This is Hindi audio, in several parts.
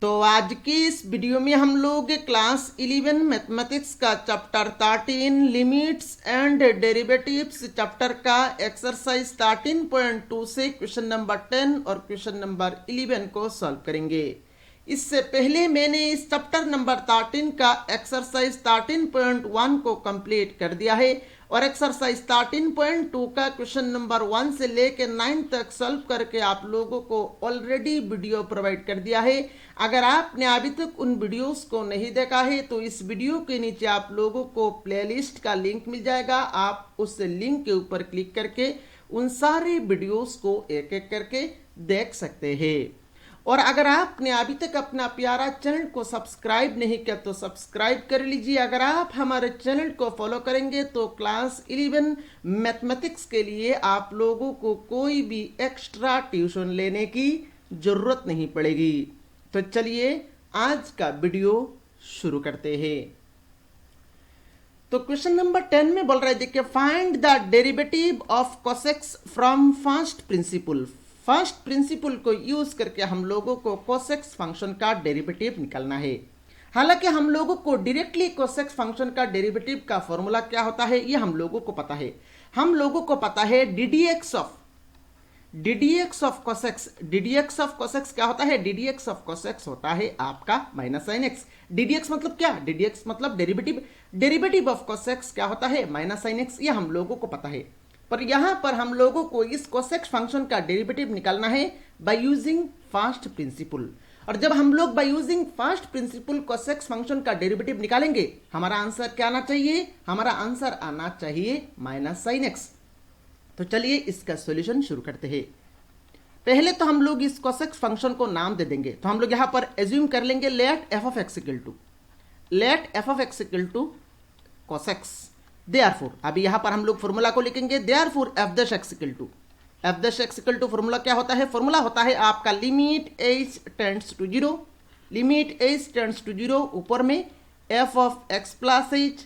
तो आज की इस वीडियो में हम लोग क्लास 11 मैथमेटिक्स का chapter 13 limits and derivatives chapter का एक्सरसाइज 13.2 से क्वेश्चन नंबर 10 और क्वेश्चन नंबर 11 को सॉल्व करेंगे। इससे पहले मैंने इस चैप्टर नंबर 13 का एक्सरसाइज 13.1 को कंप्लीट कर दिया है और एक्सरसाइज 13.2 का क्वेश्चन नंबर 1 से लेकर 9 तक सॉल्व करके आप लोगों को ऑलरेडी वीडियो प्रोवाइड कर दिया है। अगर आपने अभी तक उन वीडियोस को नहीं देखा है तो इस वीडियो के नीचे आप लोगों को प्लेलिस्ट का लिंक मिल जाएगा। आप उस लिंक के ऊपर क्लिक करके उन सारे वीडियोस को एक एक करके देख सकते हैं। और अगर आपने अभी तक अपना प्यारा चैनल को सब्सक्राइब नहीं किया तो सब्सक्राइब कर लीजिए। अगर आप हमारे चैनल को फॉलो करेंगे तो क्लास 11 मैथमेटिक्स के लिए आप लोगों को कोई भी एक्स्ट्रा ट्यूशन लेने की जरूरत नहीं पड़ेगी। तो चलिए आज का वीडियो शुरू करते हैं। तो क्वेश्चन नंबर 10 में बोल रहा है, देखिए find the derivative of cosec x from first principle. First principle को यूज करके हम लोगों को कोसेक्स फंक्शन का डेरिवेटिव निकालना है। हालांकि हम लोगों को डायरेक्टली कोसेक्स फंक्शन का डेरिवेटिव का फॉर्मूला क्या होता है ये हम लोगों को पता है। हम लोगों को पता है ddx ऑफ कोसेक्स। ddx ऑफ कोसेक्स क्या होता है? ddx ऑफ कोसेक्स होता है आपका माइनस साइन एक्स। ddx मतलब क्या? ddx मतलब डेरिवेटिव। डेरिवेटिव ऑफ कोसेक्स क्या होता है? Minus sine x. ये हम लोगों को पता है। पर यहां पर हम लोगों को इस कोसेक्स फंक्शन का डेरिवेटिव निकालना है बाय यूजिंग फर्स्ट प्रिंसिपल। और जब हम लोग by using first principle cosec x function का डेरिवेटिव निकालेंगे हमारा आंसर क्या आना चाहिए? हमारा आंसर आना चाहिए माइनस साइन एक्स। तो चलिए इसका सॉल्यूशन शुरू करते हैं। पहले तो हम लोग इस कोसेक्स फंक्शन को नाम दे देंगे। तो हम लोग यहां पर एज्यूम कर लेंगे let F of X equal to cosec x. Therefore अभी यहां पर हम लोग फॉर्मूला को लिखेंगे। Therefore F dash X equal to formula क्या होता है? फॉर्मूला होता है आपका limit H tends to zero. Limit H tends to zero ऊपर में F of x plus H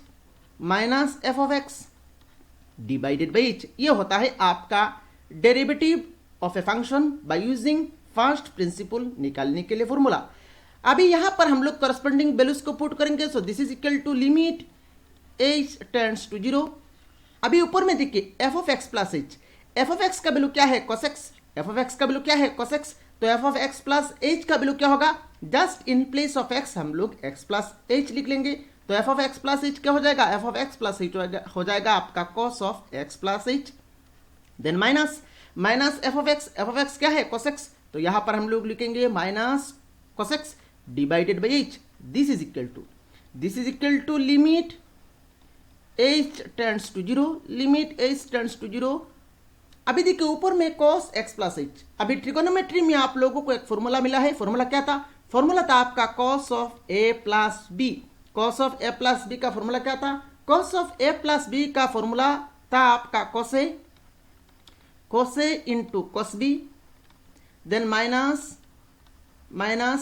minus F of X divided by H. ये होता है आपका derivative of a function by using first principal निकालने के लिए फॉर्मूला। अभी यहां पर हम लोग करस्पॉन्डिंग वैल्यूज को पुट करेंगे। So this is equal to limit h tends to zero. अभी ऊपर में देखिए f of x plus h. F of x का वैल्यू क्या है? कोसेक्स। एफ ऑफ एक्स का वैल्यू क्या है? कोसेक्स। तो f of x plus h का वैल्यू क्या होगा? Just in place of x हम लोग एक्स प्लस एच लिख लेंगे। तो f of x plus h क्या हो जाएगा? F of x plus H हो जाएगा आपका cos of x plus H. Then minus F of X क्या है? कोसेक्स। तो यहां पर हम लोग लिखेंगे minus cosec x divided by H. This is equal to limit h tends to zero. Limit h tends to zero. अभी देखिए ऊपर में cos x प्लस एच। अभी ट्रिगोनोमेट्री में आप लोगों को एक फॉर्मूला मिला है। फॉर्मूला क्या था? फॉर्मूला था आपका cos of a plus b. cos of a plus b का फॉर्मूला क्या था? cos of a plus b का फॉर्मूला था आपका cos a into cos b then minus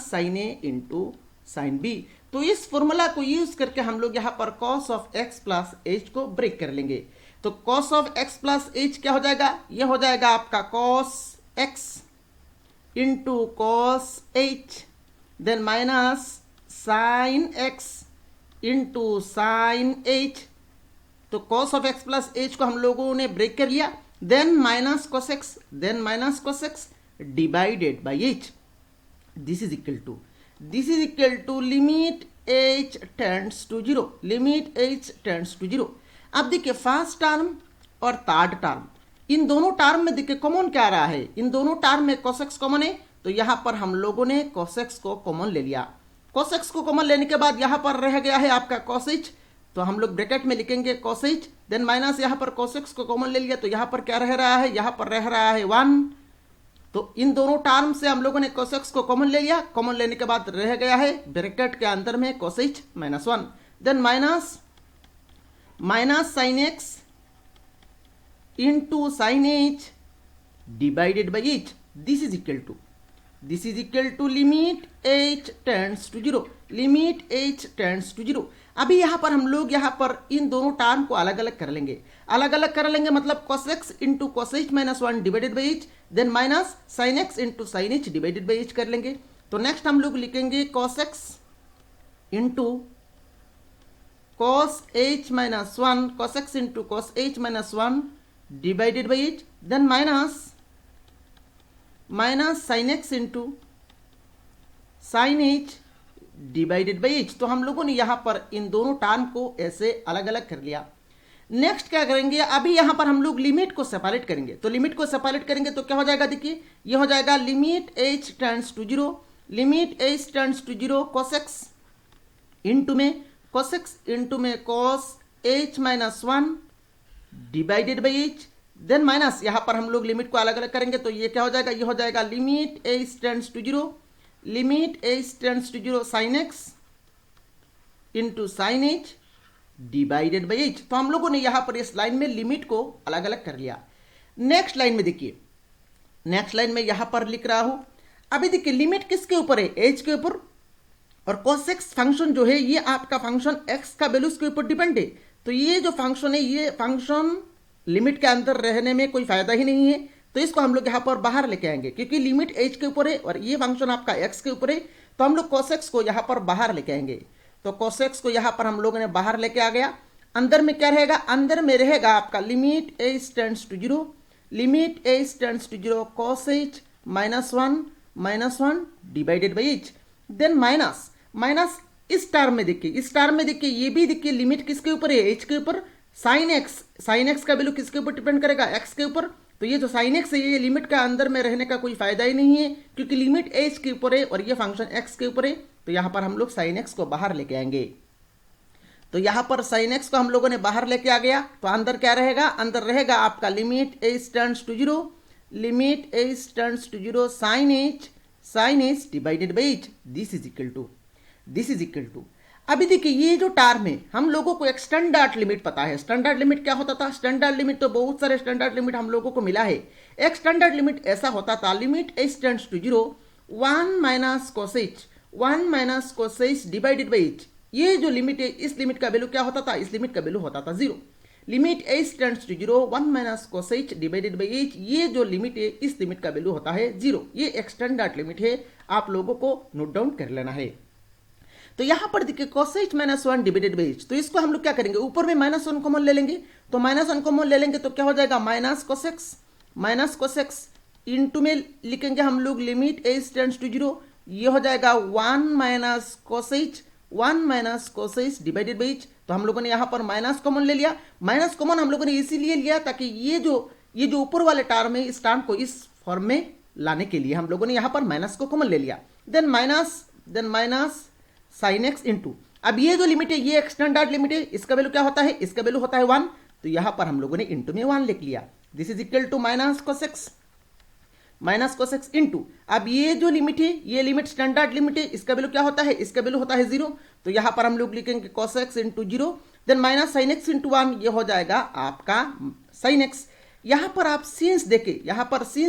sine a into sine b। तो इस फॉर्मूला को यूज करके हम लोग यहां पर cos of x plus h को ब्रेक कर लेंगे। तो cos of x plus h क्या हो जाएगा? यह हो जाएगा आपका cos x into cos h then minus sine x into sine h। तो cos of x plus h को हम लोगों ने ब्रेक कर लिया। Then minus cos x divided by H. This is equal to limit h tends to zero. Limit h tends to zero. अब देखिए फर्स्ट टर्म और थर्ड टर्म, इन दोनों टर्म में देखिए कॉमन क्या आ रहा है? इन दोनों टर्म में कोसेक्स कॉमन है। तो यहां पर हम लोगों ने कोसेक्स को कॉमन ले लिया। कोसेक्स को कॉमन लेने के बाद यहां पर रह गया है आपका cos h। तो हम लोग ब्रैकेट में लिखेंगे cos h देन माइनस यहां पर कोसेक्स को कॉमन ले लिया। तो यहां पर क्या रह रहा है? यहां पर रह रहा है 1। तो इन दोनों टर्म से हम लोगों ने कोसेक्स को कॉमन ले लिया। कॉमन लेने के बाद रह गया है ब्रैकेट के अंदर में cos h minus 1 then minus sine x into sine h divided by H. This is equal to limit h tends to zero. Limit h tends to zero. अभी यहां पर हम लोग यहां पर इन दोनों टर्म को अलग अलग कर लेंगे। मतलब cos x into cos h minus 1 divided by h then minus sine x into sine h divided by h कर लेंगे। तो नेक्स्ट हम लोग लिखेंगे cos x into cos h minus 1, cos x into cos h minus 1 divided by h, then minus sin x into sin h divided by h। तो हम लोगों ने यहां पर इन दोनों टर्म को ऐसे अलग अलग कर लिया। नेक्स्ट क्या करेंगे, अभी यहां पर हम लोग लिमिट को सेपरेट करेंगे। तो लिमिट को सेपरेट करेंगे तो क्या हो जाएगा, देखिए ये हो जाएगा limit h tends to 0, limit h tends to 0 cos x into में cos h minus 1 divided by h, then minus यहां पर हम लोग लिमिट को अलग अलग करेंगे तो ये क्या हो जाएगा, ये हो जाएगा limit h tends to 0, limit h tends to 0 sin x into sin h divided by h। तो हम लोगों ने यहां पर इस लाइन में लिमिट को अलग अलग कर लिया। नेक्स्ट लाइन में देखिए, नेक्स्ट लाइन में यहां पर लिख रहा हूं, अभी देखिए लिमिट किसके ऊपर है, h के ऊपर, और cos x फंक्शन जो है ये आपका फंक्शन x का वैल्यूज के ऊपर डिपेंड है। तो ये जो फंक्शन है ये फंक्शन लिमिट के अंदर रहने में कोई फायदा ही नहीं है, तो इसको हम लोग यहां पर बाहर लेके आएंगे क्योंकि लिमिट h के ऊपर है और ये फंक्शन आपका x के ऊपर है। तो हम लोग cos x को यहां पर बाहर लेके आएंगे। तो cos x को यहां पर हम लोगों ने बाहर लेके आ गया। अंदर में क्या रहेगा, अंदर में रहेगा आपका limit h tends to 0, limit h tends to 0 cos h minus 1 divided by h, then minus इस टर्म में देखिए ये भी देखिए लिमिट किसके ऊपर है, h के ऊपर, sin x का वैल्यू किसके ऊपर डिपेंड करेगा, x के ऊपर। तो ये जो sin x है ये लिमिट का अंदर में रहने का कोई फायदा ही नहीं है क्योंकि लिमिट h के ऊपर है और ये फंक्शन x के ऊपर है। तो यहां पर हम लोग sin x को बाहर लेके आएंगे। तो यहां पर sin x को हम लोगों ने बाहर लेके आ गया तो अंदर क्या रहेगा, अंदर रहेगा आपका limit h tends to 0, limit h tends to 0 sin h divided by h, this is equal to अभी देखिए ये जो टर्म है हम लोगों को एक स्टैंडर्ड लिमिट पता है। स्टैंडर्ड लिमिट क्या होता था, स्टैंडर्ड लिमिट तो बहुत सारे स्टैंडर्ड लिमिट हम लोगों को मिला है। एक स्टैंडर्ड लिमिट ऐसा होता था, limit h tends to 0 1 minus cos h divided by h। ये जो लिमिट है इस लिमिट का वैल्यू क्या होता था, इस लिमिट का वैल्यू होता था 0। Limit h tends to 0 1 minus cos h divided by h, ये जो लिमिट है इस लिमिट का वैल्यू होता है 0। ये एक स्टैंडर्ड लिमिट है, आप लोगों को नोट डाउन कर लेना है। तो यहां पर देखिए cos h minus 1 divided by h, तो इसको हम लोग क्या करेंगे, ऊपर में माइनस 1 कॉमन ले लेंगे। तो माइनस 1 कॉमन ले लेंगे तो क्या हो जाएगा, माइनस cos x इंटू में लिखेंगे हम लोग लिमिट h टेंड्स टू 0, ये हो जाएगा 1 minus cos h divided by h। तो हम लोगों ने यहां पर माइनस कॉमन ले लिया। माइनस कॉमन हम लोगों ने इसीलिए लिया ताकि ये जो ऊपर वाले टर्म है इस टर्म को इस फॉर्म में लाने के लिए हम लोगों ने यहां पर माइनस को कॉमन ले लिया। Then minus sin x into, अब ये जो लिमिट है ये एक स्टैंडर्ड लिमिट है, इसका वैल्यू क्या होता है, इसका वैल्यू होता है 1। तो यहां पर हम लोगों ने इंटू में 1 लिख लिया। This is equal to minus cos x into, अब ये जो लिमिट है ये लिमिट स्टैंडर्ड लिमिट है, इसका वैल्यू क्या होता है, इसका वैल्यू होता है 0। तो यहां पर हम लोग लिखेंगे cos x into 0, then minus sin x into 1, ये हो जाएगा आपका sin x। यहां पर आप सीन्स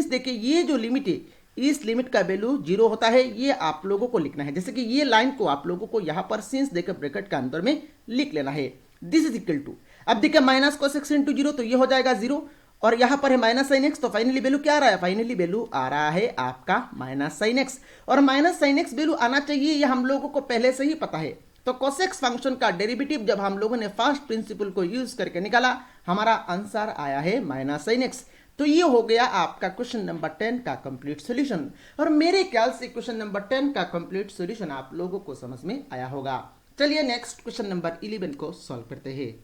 देखे ये जो लिमिट है इस लिमिट का वैल्यू 0 होता है, ये आप लोगों को लिखना है। जैसे कि ये लाइन को आप लोगों को यहां पर सीन्स देकर ब्रैकेट के अंदर में लिख लेना है। दिस इज इक्वल टू, अब देखिए माइनस cos x इंटू 0, तो ये हो जाएगा 0 और यहां पर है माइनस sin x। तो फाइनली वैल्यू क्या आ रहा है, फाइनली वैल्यू आ रहा है आपका माइनस sin x। और माइनस sin x वैल्यू आना चाहिए ये हम लोगों को पहले से ही पता है। तो cos x फंक्शन का डेरिवेटिव जब हम लोगों ने फर्स्ट प्रिंसिपल को यूज करके निकाला, हमारा आंसर आया है माइनस sin x। तो ये हो गया आपका क्वेश्चन नंबर 10 का कंप्लीट सॉल्यूशन। और मेरे ख्याल से क्वेश्चन नंबर 10 का कंप्लीट सॉल्यूशन आप लोगों को समझ में आया होगा। चलिए नेक्स्ट क्वेश्चन नंबर 11 को सॉल्व करते हैं।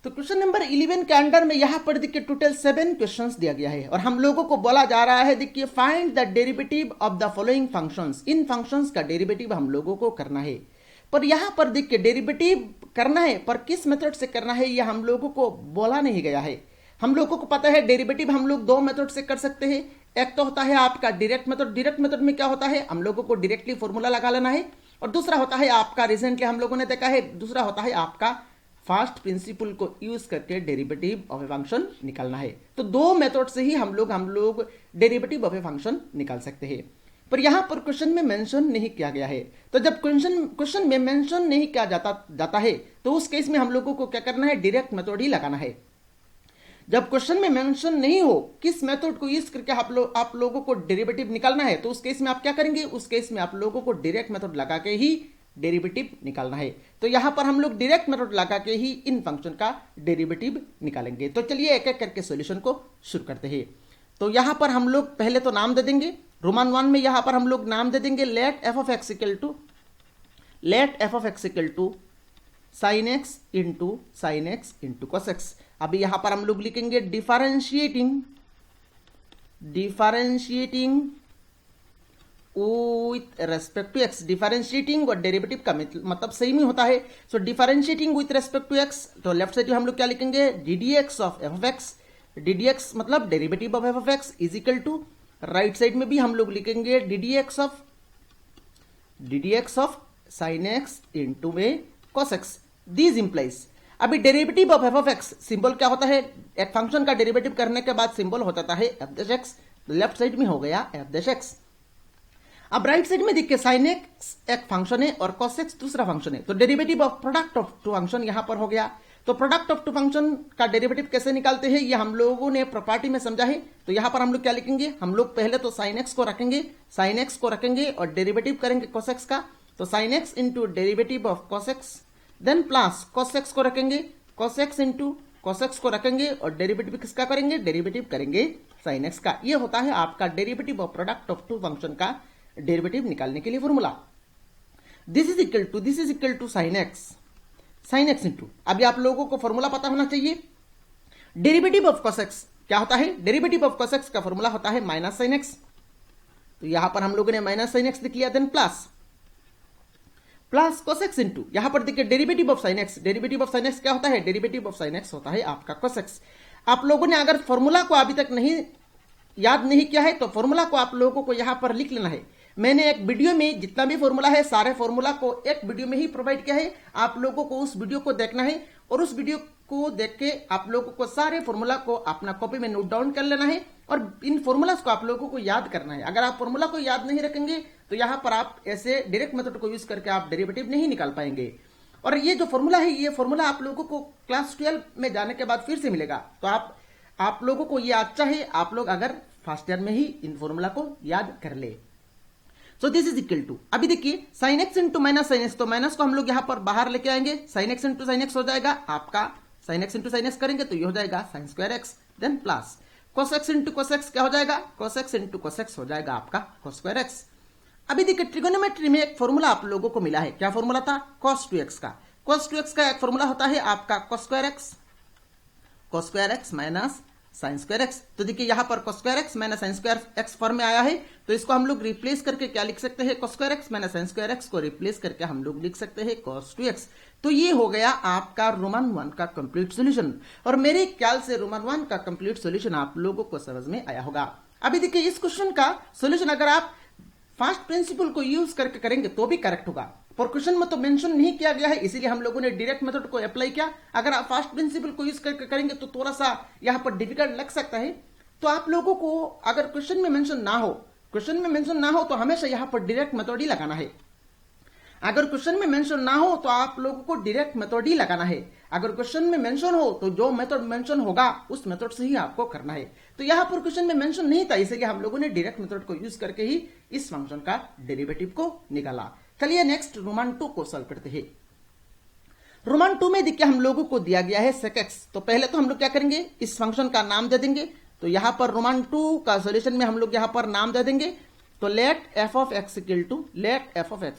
तो क्वेश्चन नंबर 11 के अंडर में यहां पर देखिए टोटल 7 क्वेश्चंस दिया गया है और हम लोगों को बोला जा रहा है देखिए find the derivative of the following functions. In functions का डेरिवेटिव हम लोगों को करना है, पर यहां पर देखिए डेरिवेटिव करना है पर किस मेथड से करना है ये हम लोगों को बोला नहीं गया है। हम लोगों को पता है डेरिवेटिव हम लोग 2 मेथड से कर सकते हैं। एक तो होता है आपका डायरेक्ट मेथड। डायरेक्ट मेथड में क्या होता है, हम लोगों को डायरेक्टली फॉर्मूला लगा लेना है। और दूसरा होता है आपका, रिसेंटली हम लोगों ने देखा है, दूसरा होता है आपका फर्स्ट प्रिंसिपल को यूज करके डेरिवेटिव ऑफ ए फंक्शन निकालना है। तो 2 मेथड से ही हम लोग डेरिवेटिव ऑफ ए फंक्शन निकाल सकते हैं, पर यहां पर क्वेश्चन में मेंशन नहीं किया गया है। तो जब क्वेश्चन में मेंशन नहीं किया जाता है तो उस केस में हम लोगों को क्या करना है, डायरेक्ट मेथड ही लगाना है। जब क्वेश्चन में मेंशन नहीं हो किस मेथड को यूज करके आप लोगों को डेरिवेटिव निकालना है, तो उस केस में आप क्या करेंगे, उस केस में आप लोगों को डायरेक्ट मेथड लगा के ही डेरिवेटिव निकालना है। तो यहां पर हम लोग डायरेक्ट मेथड लगा के ही इन फंक्शन का डेरिवेटिव निकालेंगे। तो चलिए एक एक करके सॉल्यूशन को शुरू करते हैं। तो यहां पर हम लोग पहले तो नाम दे देंगे रोमन 1 में, यहां पर हम लोग नाम दे देंगे let F of X equal to sine x into cos X. अभी यहां पर हम लोग लिखेंगे differentiating with respect to X. Differentiating और डेरिवेटिव का मतलब सेम ही होता है। So differentiating with respect to X, तो लेफ्ट साइड में हम लोग क्या लिखेंगे, D D x of F of X. D D X मतलब derivative of F of X is equal to, right side में भी हम लोग लिखेंगे D D x of sine x into में कॉस एक्स। दिस इंप्लाइज, अभी derivative of F of x symbol क्या होता है, एक फंक्शन का डेरिवेटिव करने के बाद सिंबल हो जाता है F dash x. Left side में हो गया एफ डैश एक्स। अब राइट साइड में देखिए साइन एक्स एक फंक्शन है और कॉस एक्स दूसरा फंक्शन है, तो derivative of product of two function यहां पर हो गया। तो प्रोडक्ट ऑफ टू फंक्शन का डेरिवेटिव कैसे निकालते हैं ये हम लोगों ने प्रॉपर्टी में समझा है। तो यहां पर हम लोग क्या लिखेंगे, हम लोग पहले तो साइन एक्स को रखेंगे और डेरिवेटिव करेंगे कॉस एक्स का। तो sine x into derivative of cos x, then plus cos x को रखेंगे, cos x into cos x को रखेंगे और डेरिवेटिव किसका करेंगे, डेरिवेटिव करेंगे साइन एक्स का। ये होता है आपका derivative of product of two function का डेरिवेटिव निकालने के लिए formula. This is equal to sine x into, अभी आप लोगों को फॉर्मूला पता होना चाहिए। डेरिवेटिव ऑफ कॉस एक्स क्या होता है, डेरिवेटिव ऑफ कॉस एक्स का फॉर्मूला होता है माइनस साइन एक्स। तो यहां पर हम लोगों ने माइनस साइन एक्स लिख लिया, then plus cos x into, यहां पर देखिए डेरिवेटिव ऑफ साइन एक्स क्या होता है, डेरिवेटिव ऑफ साइन एक्स होता है आपका cos x। आप लोगों ने अगर फॉर्मूला को अभी तक याद नहीं किया है तो फॉर्मूला को आप लोगों को यहां पर लिख लेना है। मैंने एक वीडियो में जितना भी फॉर्मूला है सारे फॉर्मूला को एक वीडियो में ही प्रोवाइड किया है, आप लोगों को उस वीडियो को देखना है और उस वीडियो को देख के आप लोगों को सारे फॉर्मूला को अपना कॉपी में नोट डाउन कर लेना है और इन फॉर्मूलाज को आप लोगों को याद करना है। अगर आप फॉर्मूला को याद नहीं रखेंगे तो यहां पर आप ऐसे डायरेक्ट मेथड को यूज करके आप डेरिवेटिव नहीं निकाल पाएंगे। और ये जो फॉर्मूला है ये फॉर्मूला आप लोगों को क्लास 12 में जाने के बाद फिर से मिलेगा। तो आप लोगों को ये अच्छा है आप लोग अगर फर्स्ट ईयर में ही इन फॉर्मूला को याद कर ले। So this is equal to, अभी देखिए sine x into minus sine x, तो माइनस को हम लोग यहां पर बाहर लेके आएंगे, sine x into sine x हो जाएगा आपका, sine x into sine x करेंगे तो ये हो जाएगा sine square x, then plus cos x into cos x क्या हो जाएगा, cos x into cos x हो जाएगा आपका cos स्क्वायर x। अभी देखिए ट्रिगोनोमेट्री में एक फॉर्मूला आप लोगों को मिला है, क्या फॉर्मूला था, cos 2x का। cos 2x का एक फॉर्मूला होता है आपका cos square x minus sign square x. तो देखिए यहां पर cos square x minus sign square x form में आया है, तो इसको हम लोग रिप्लेस करके क्या लिख सकते हैं, cos square x minus sign square x को रिप्लेस करके हम लोग लिख सकते हैं cos 2x। तो ये हो गया आपका रोमन 1 का कंप्लीट सॉल्यूशन। और मेरे ख्याल से रोमन 1 का कंप्लीट सॉल्यूशन आप लोगों को समझ में आया होगा। अभी देखिए इस क्वेश्चन का सॉल्यूशन अगर आप फर्स्ट प्रिंसिपल को यूज करके करेंगे तो भी करेक्ट होगा, पर क्वेश्चन में तो मेंशन नहीं किया गया है इसीलिए हम लोगों ने डायरेक्ट मेथड को अप्लाई किया। अगर आप फर्स्ट प्रिंसिपल को यूज करके करेंगे तो थोड़ा सा यहां पर डिफिकल्ट लग सकता है। तो आप लोगों को अगर क्वेश्चन में मेंशन ना हो तो हमेशा यहां पर डायरेक्ट मेथड ही लगाना है। अगर क्वेश्चन में मेंशन ना हो तो आप लोगों को डायरेक्ट मेथड ही लगाना है। अगर क्वेश्चन में मेंशन हो तो जो मेथड मेंशन होगा उस मेथड से ही आपको करना है। तो यहां पर क्वेश्चन में मेंशन नहीं था इसलिए हम लोगों ने डायरेक्ट मेथड को यूज करके ही इस फंक्शन का डेरिवेटिव को निकाला। चलिए नेक्स्ट रोमन 2 को सॉल्व करते हैं। रोमन 2 में देखिए हम लोगों को दिया गया है sec x। तो पहले तो हम लोग क्या करेंगे, इस फंक्शन का नाम दे देंगे। तो यहां पर रोमन 2 का सॉल्यूशन में हम लोग यहां पर नाम दे देंगे। तो let f of x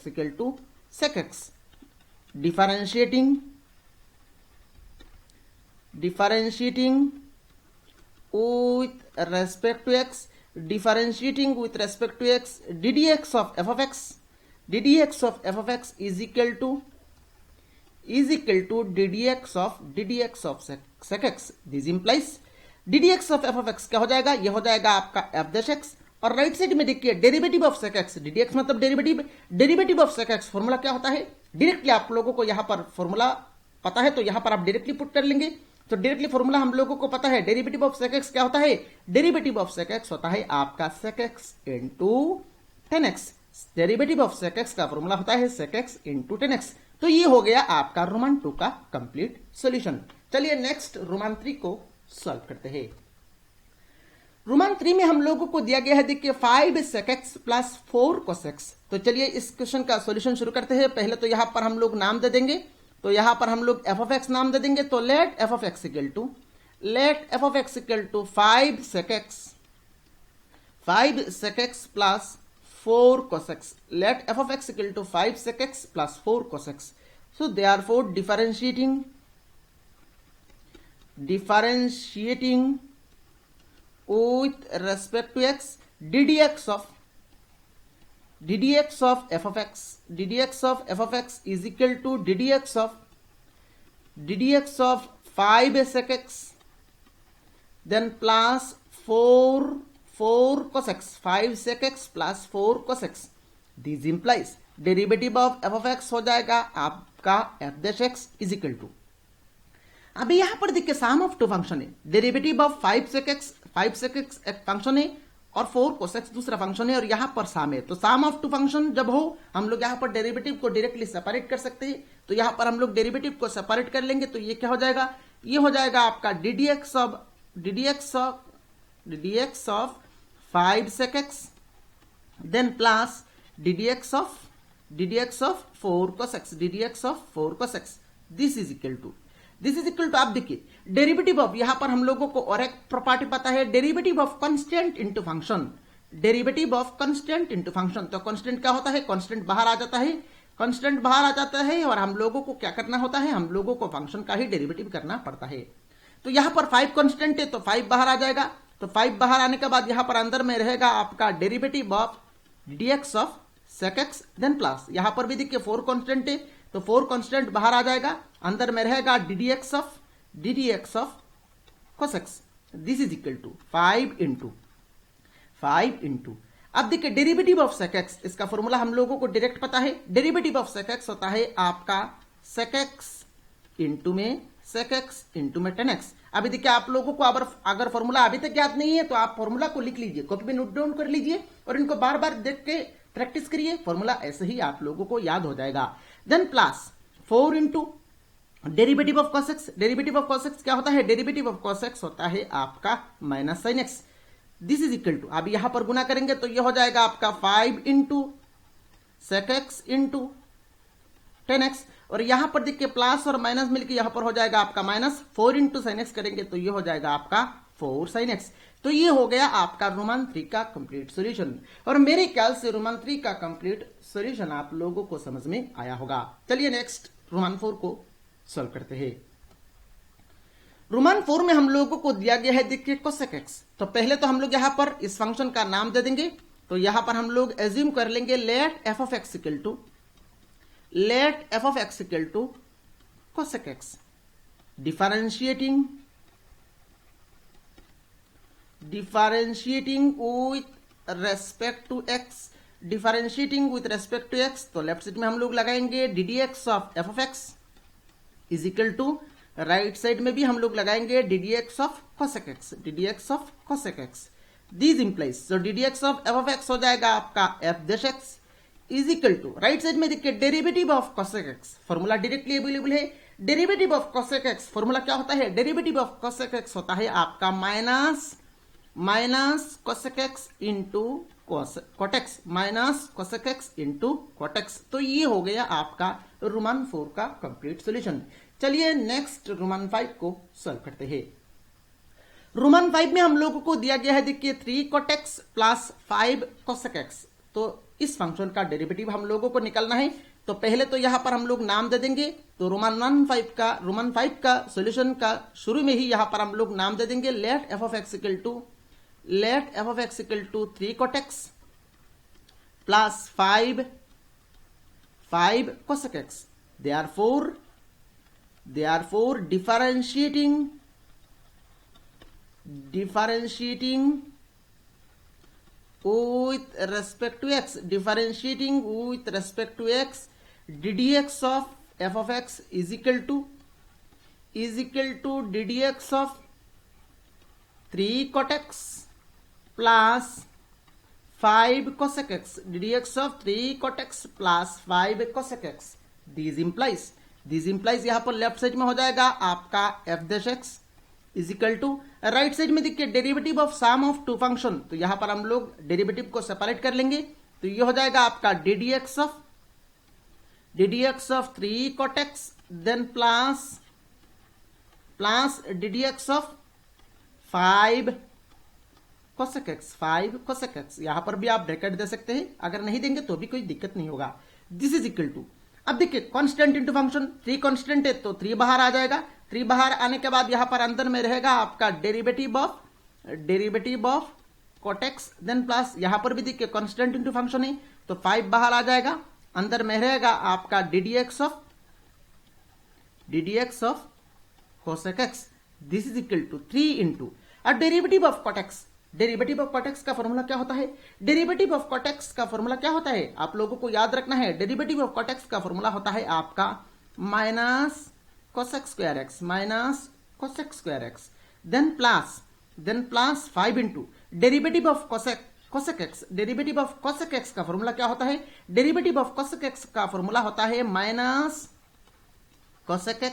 equal to sec x, differentiating with respect to x, ddx of f of x is equal to ddx of sec x। This implies ddx of f of x क्या हो जाएगा, ये हो जाएगा आपका f dash x। और राइट साइड में देखिए derivative of sec x, ddx मतलब derivative of sec x formula क्या होता है, डायरेक्टली आप लोगों को यहां पर फॉर्मूला पता है तो यहां पर आप डायरेक्टली पुट कर लेंगे। तो डायरेक्टली फॉर्मूला हम लोगों को पता है, डेरिवेटिव ऑफ sec x क्या होता है, डेरिवेटिव ऑफ sec x होता है आपका sec x into 10x। Derivative of sec x का फॉर्मूला होता है sec x इंटू 10x। तो ये हो गया आपका रोमन 2 का कंप्लीट सॉल्यूशन। चलिए नेक्स्ट रोमन 3 को सॉल्व करते हैं। रोमन 3 में हम लोगों को दिया गया है, देखिए 5 sec x plus 4 cos x। तो चलिए इस क्वेश्चन का सॉल्यूशन शुरू करते हैं। पहले तो यहां पर हम लोग नाम दे देंगे, तो यहां पर हम लोग f of x नाम दे देंगे। तो let f of x equal to 5 sec x plus 4 cos x। Let f of x equal to 5 sec x plus 4 cos x। So therefore differentiating with respect to x, ddx of f of x is equal to ddx of 5 sec x then plus 4 cos x, 5 sec x plus 4 cos x। This implies derivative of f of x हो जाएगा आपका f dash x is equal to, अभी यहां पर देखिए सम ऑफ टू फंक्शन है। डेरिवेटिव ऑफ 5 sec x एक फंक्शन है और 4 cos x दूसरा फंक्शन है, और यहां पर सम है। तो सम ऑफ टू फंक्शन जब हो हम लोग यहां पर डेरिवेटिव को डायरेक्टली सेपरेट कर सकते हैं। तो यहां पर हम लोग डेरिवेटिव को सेपरेट कर लेंगे, तो ये क्या हो जाएगा, ये हो जाएगा आपका ddx of 5 sec x then plus ddx of 4 cos x। This is equal to, आप देखिए डेरिवेटिव ऑफ, यहां पर हम लोगों को और एक प्रॉपर्टी पता है, derivative of constant into function. तो कांस्टेंट क्या होता है, कांस्टेंट बाहर आ जाता है, और हम लोगों को क्या करना होता है, हम लोगों को फंक्शन का ही डेरिवेटिव करना पड़ता है। तो यहां पर 5 कांस्टेंट है तो 5 बाहर आ जाएगा। तो 5 बाहर आने के बाद यहां पर अंदर में रहेगा आपका derivative of ddx of sec x then plus, यहां पर भी देखिए 4 कांस्टेंट है तो 4 कांस्टेंट बाहर आ जाएगा, अंदर में रहेगा ddx of cos x। This is equal to 5 into, अब देखिए डेरिवेटिव ऑफ sec x, इसका फॉर्मूला हम लोगों को डायरेक्ट पता है। डेरिवेटिव ऑफ sec x होता है आपका sec x इंटू में tan x। अभी देखिए आप लोगों को अगर फॉर्मूला अभी तक याद नहीं है तो आप फॉर्मूला को लिख लीजिए, कॉपी में नोट डाउन कर लीजिए और इनको बार बार देख के प्रैक्टिस करिए, फॉर्मूला ऐसे ही आप लोगों को याद हो जाएगा। Then plus 4 into derivative of cos x। Derivative of cos x क्या होता है, डेरिवेटिव ऑफ cos x होता है आपका minus sin x। This is equal to, अब यहां पर गुना करेंगे तो ये हो जाएगा आपका 5 into sec x into tan x, और यहां पर देखिए प्लस और माइनस मिलकर यहां पर हो जाएगा आपका माइनस 4 इंटू साइन एक्स करेंगे तो ये हो जाएगा आपका 4 sin x। तो ये हो गया आपका रोमन 3 का कंप्लीट सॉल्यूशन, और मेरे ख्याल से रोमन 3 का कंप्लीट सॉल्यूशन आप लोगों को समझ में आया होगा। चलिए नेक्स्ट रोमन 4 को सॉल्व करते हैं। रोमन 4 में हम लोगों को दिया गया है देखिए cosec x। तो पहले तो हम लोग यहां पर इस फंक्शन का नाम दे देंगे। तो यहां पर हम लोग एज्यूम कर लेंगे let f of x equal to cosec x, differentiating with respect to x। तो लेफ्ट साइड में हम लोग लगाएंगे ddx of f of x is equal to, right side में भी हम लोग लगाएंगे ddx of cosec x। This implies, so ddx of f of x हो जाएगा आपका f dash x is equal to, right side में देखिए derivative of cosec x, formula directly available है। Derivative of cosec x formula क्या होता है, डेरिवेटिव ऑफ cosec x होता है आपका minus cosec x into cot x, minus cosec x into cot x। तो ये हो गया आपका रोमन 4 का कंप्लीट सॉल्यूशन। चलिए नेक्स्ट रोमन 5 को सॉल्व करते हैं। रोमन 5 में हम लोगों को दिया गया है देखिए 3 cot x plus 5 cosec x। तो इस फंक्शन का डेरिवेटिव हम लोगों को निकालना है। तो पहले तो यहां पर हम लोग नाम दे देंगे। तो रोमन 5 का सॉल्यूशन का शुरू में ही यहां पर हम लोग नाम दे देंगे let f of x equal to 3 cot x plus 5 cosec x। therefore differentiating with respect to x, ddx of f of x is equal to ddx of 3 cot x plus 5 cosec x, ddx of 3 cot x plus 5 cosec x। This implies यहां पर लेफ्ट साइड में हो जाएगा आपका f dash x is equal to right side में देखिए derivative of sum of two function, तो यहां पर हम लोग डेरिवेटिव को सेपरेट कर लेंगे, तो ये हो जाएगा आपका D D x of 3 cot x then plus d D x of 5 cosec x, 5 cosec x। यहां पर भी आप ब्रैकेट दे सकते हैं, अगर नहीं देंगे तो भी कोई दिक्कत नहीं होगा। दिस इज इक्वल टू, अब देखिए कांस्टेंट इनटू फंक्शन, 3 कांस्टेंट है तो 3 बाहर आ जाएगा, 3 बाहर आने के बाद यहां पर अंदर में रहेगा आपका derivative of cot x then plus यहां पर भी देखिए कांस्टेंट इनटू फंक्शन है तो 5 बाहर आ जाएगा, अंदर में रहेगा आपका D D x of cosec x। This is equal to 3 into derivative of cot x। Derivative of cot x का फॉर्मूला क्या होता है? डेरिवेटिव ऑफ cot x का फॉर्मूला क्या होता है आप लोगों को याद रखना है। डेरिवेटिव ऑफ cot x का फॉर्मूला होता है आपका minus cosec square x minus cosec square x then plus 5 into derivative of cosec x। Derivative of cosec x का फॉर्मूला क्या होता है? डेरिवेटिव ऑफ cosec x का फॉर्मूला होता है minus cosec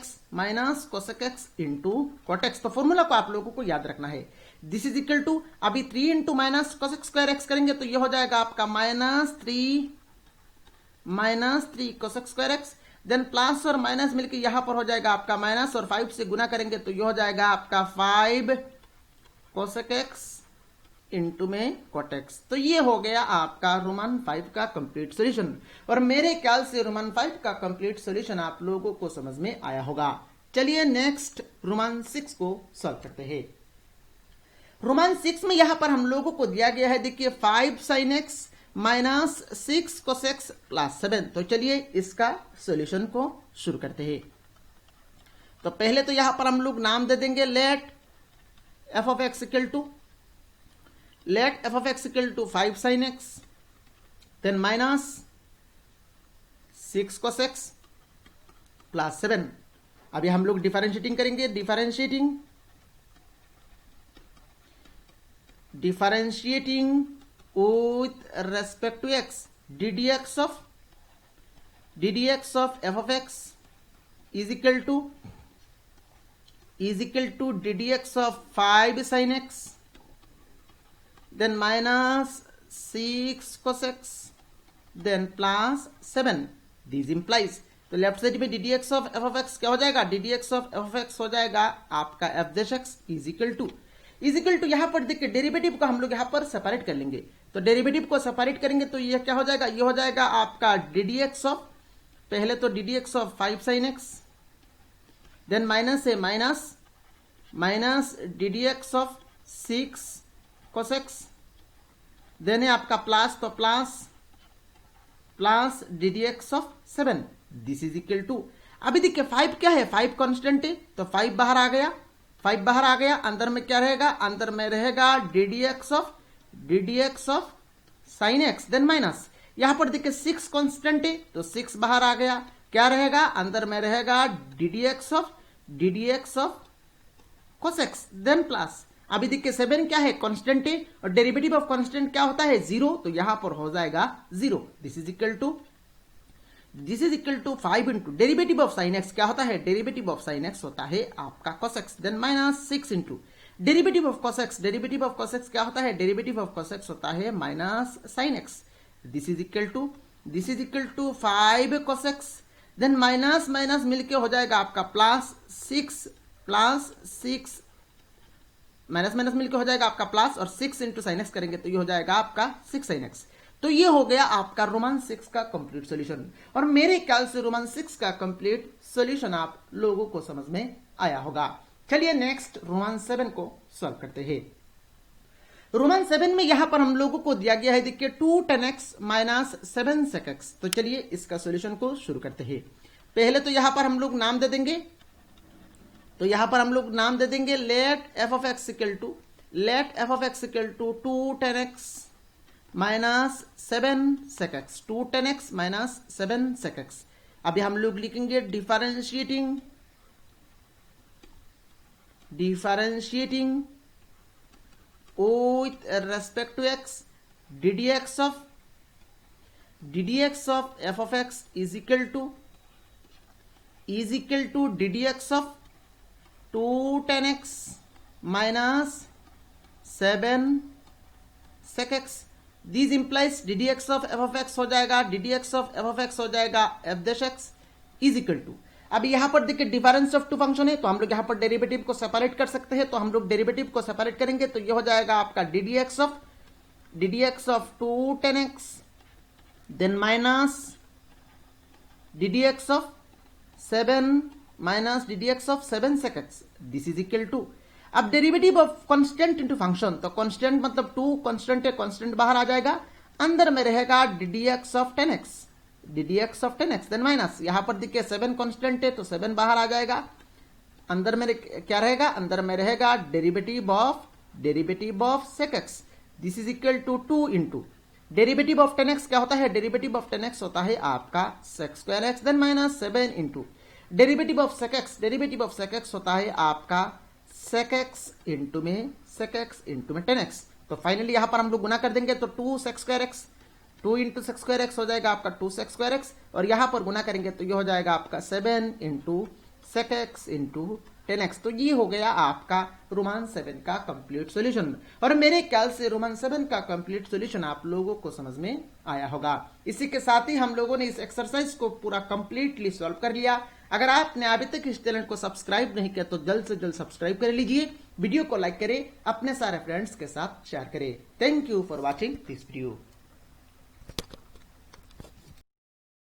x into cot x। तो फॉर्मूला को आप लोगों को याद रखना है। दिस इज इक्वल टू अभी 3 into minus cosec square x करेंगे तो ये हो जाएगा आपका minus three cosec square x then plus और माइनस मिलकर यहां पर हो जाएगा आपका माइनस और 5 से गुना करेंगे तो ये हो जाएगा आपका 5 cosec x इंटू में cot x। तो ये हो गया आपका रोमन 5 का कंप्लीट सॉल्यूशन, और मेरे ख्याल से रोमन 5 का कंप्लीट सॉल्यूशन आप लोगों को समझ में आया होगा। चलिए नेक्स्ट रोमन 6 को सॉल्व करते हैं। रोमन 6 में यहां पर हम लोगों को दिया गया है देखिए 5 sin x minus 6 cos x plus 7। तो चलिए इसका सॉल्यूशन को शुरू करते हैं। तो पहले तो यहां पर हम लोग नाम दे देंगे let f of x equal to 5 sin x then minus 6 cos x plus 7। अभी हम लोग डिफरेंशिएटिंग करेंगे, differentiating with respect to x, ddx of f of x is equal to ddx of 5 sin x then minus 6 cos x then plus 7। This implies, तो लेफ्ट साइड में ddx of f of x क्या हो जाएगा? ddx of f of x हो जाएगा आपका f dash x is equal to यहां पर देखिए डेरिवेटिव को हम लोग यहां पर सेपरेट कर लेंगे, तो डेरिवेटिव को सेपरेट करेंगे तो ये क्या हो जाएगा? ये हो जाएगा आपका ddx ऑफ, पहले तो ddx of 5 sin x then minus है minus ddx of 6 cos x then है आपका प्लस, तो plus ddx of 7। This is equal to, अभी देखिए 5 क्या है? 5 कांस्टेंट है तो 5 बाहर आ गया, अंदर में क्या रहेगा? अंदर में रहेगा ddx of sin x then minus, यहां पर देखिए 6 कांस्टेंट है तो 6 बाहर आ गया, क्या रहेगा? अंदर में रहेगा ddx of cos x then plus, अभी देखिए 7 क्या है? कांस्टेंट है और डेरिवेटिव ऑफ कांस्टेंट क्या होता है? 0, तो यहां पर हो जाएगा 0। This is equal to 5 into derivative of sine x क्या होता है? डेरिवेटिव ऑफ साइन एक्स होता है आपका cos x then minus 6 into derivative of cos x। Derivative of cos x क्या होता है? डेरिवेटिव ऑफ cos x होता है minus sine x. This is equal to 5 cos x then minus मिलके हो जाएगा आपका प्लस 6 माइनस मिलके हो जाएगा आपका प्लस और 6 इंटू साइन एक्स करेंगे तो ये हो जाएगा आपका 6 साइन एक्स। तो ये हो गया आपका रोमन 6 का कंप्लीट सॉल्यूशन, और मेरे ख्याल से रोमन 6 का कंप्लीट सॉल्यूशन आप लोगों को समझ में आया होगा। चलिए नेक्स्ट रोमन 7 को सॉल्व करते हैं। रोमन 7 में यहां पर हम लोगों को दिया गया है देखिए 2 tan x minus 7 sec x। तो चलिए इसका सॉल्यूशन को शुरू करते हैं। पहले तो यहां पर हम लोग नाम दे देंगे, let f of x equal to 2 tan x minus 7 sec x, 2 tan x minus 7 sec x। अभी हम लोग लिखेंगे differentiating with respect to x, ddx of f of x is equal to ddx of 2 tan x minus 7 sec x. These implies d D x of F of x हो जाएगा, d D x of F of x हो जाएगा f dash x is equal to. अब यहां पर देखिए डिफरेंस ऑफ टू फंक्शन है, तो हम लोग यहां पर डेरिवेटिव को सेपरेट कर सकते हैं, तो हम लोग डेरिवेटिव को सेपरेट करेंगे तो ये हो जाएगा आपका D D x of 2 10 x then minus D D x of 7 minus D D x of 7 sec x। This is equal to, अब derivative of constant into function, तो कांस्टेंट मतलब 2 कांस्टेंट है, कांस्टेंट बाहर आ जाएगा, अंदर में रहेगा d D x of 10x, d D x of 10x then minus, यहां पर देखिए 7 कांस्टेंट है तो 7 बाहर आ जाएगा, अंदर में क्या रहेगा, अंदर में रहेगा derivative of sec x। This is equal to 2 into derivative of 10x क्या होता है, डेरिवेटिव ऑफ 10x होता है आपका sec square x then minus 7 into derivative of sec x होता है आपका sec x इंटू में 10x। तो फाइनली यहां पर हम लोग गुना कर देंगे तो 2 sec square x, 2 into sec square x हो जाएगा आपका 2 sec स्क्वायर x, और यहां पर गुना करेंगे तो ये हो जाएगा आपका 7 into sec x into 10x। तो ये हो गया आपका रोमान 7 का कंप्लीट सॉल्यूशन, और मेरे ख्याल से रोमान 7 का कंप्लीट सॉल्यूशन आप लोगों को समझ में आया होगा। इसी के साथ ही हम लोगों ने इस एक्सरसाइज को पूरा कंप्लीटली सॉल्व कर लिया। अगर आपने अभी तक इस चैनल को सब्सक्राइब नहीं किया तो जल्द से जल्द सब्सक्राइब कर लीजिए, वीडियो को लाइक करें, अपने सारे फ्रेंड्स के साथ शेयर करें। Thank you for watching this video.